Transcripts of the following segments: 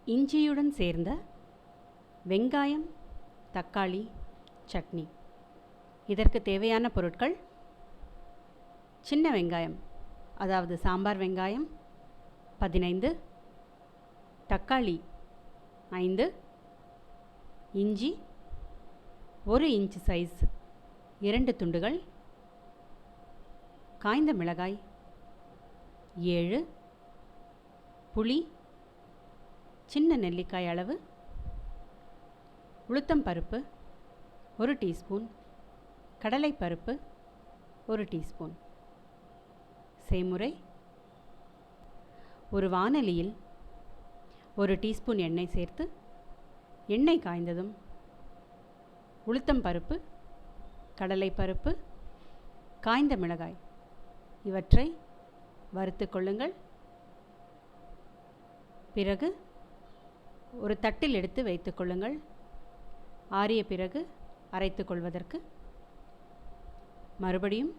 இஞ்சியுடன் சேர்ந்த வெங்காயம் தக்காளி சட்னி. இதற்கு தேவையான பொருட்கள்: சின்ன வெங்காயம், அதாவது சாம்பார் வெங்காயம் 15, தக்காளி 5, இஞ்சி 1 இன்ச் சைஸ் 2 துண்டுகள், காய்ந்த மிளகாய் 7, புளி சின்ன நெல்லிக்காய் அளவு, உளுத்தம் பருப்பு 1 டீஸ்பூன், கடலைப்பருப்பு 1 டீஸ்பூன். செய்முறை: ஒரு வாணலியில் 1 டீஸ்பூன் எண்ணெய் சேர்த்து, எண்ணெய் காய்ந்ததும் உளுத்தம் பருப்பு, கடலைப்பருப்பு, காய்ந்த மிளகாய் இவற்றை வறுத்து கொள்ளுங்கள். பிறகு ஒரு தட்டில் எடுத்து வைத்துக் கொள்ளுங்கள். ஆறிய பிறகு அரைத்து கொள்வதற்கு. மறுபடியும்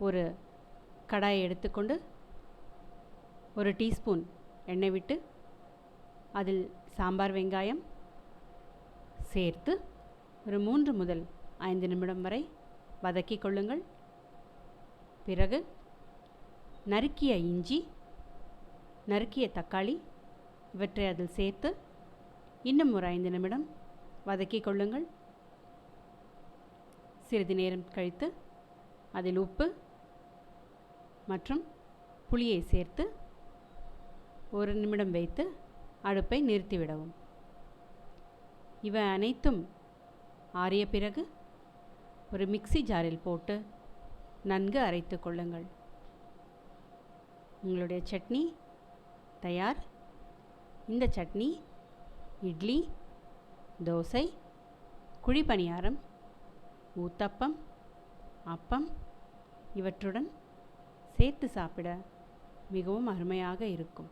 ஒரு கடாயை எடுத்துக்கொண்டு 1 டீஸ்பூன் எண்ணெய் விட்டு அதில் சாம்பார் வெங்காயம் சேர்த்து ஒரு 3 முதல் 5 நிமிடம் வரை வதக்கிக் கொள்ளுங்கள். பிறகு நறுக்கிய இஞ்சி, நறுக்கிய தக்காளி இவற்றை அதில் சேர்த்து இன்னும் ஒரு 5 நிமிடம் வதக்கிக் கொள்ளுங்கள். சிறிது நேரம் கழித்து அதில் உப்பு மற்றும் புளியை சேர்த்து 1 நிமிடம் வைத்து அடுப்பை நிறுத்திவிடவும். இவை அனைத்தும் ஆறிய பிறகு ஒரு மிக்ஸி ஜாரில் போட்டு நன்கு அரைத்து கொள்ளுங்கள். உங்களுடைய சட்னி தயார். இந்த சட்னி இட்லி, தோசை, குழிப்பணியாரம், ஊத்தப்பம், அப்பம் இவற்றுடன் சேர்த்து சாப்பிட மிகவும் அருமையாக இருக்கும்.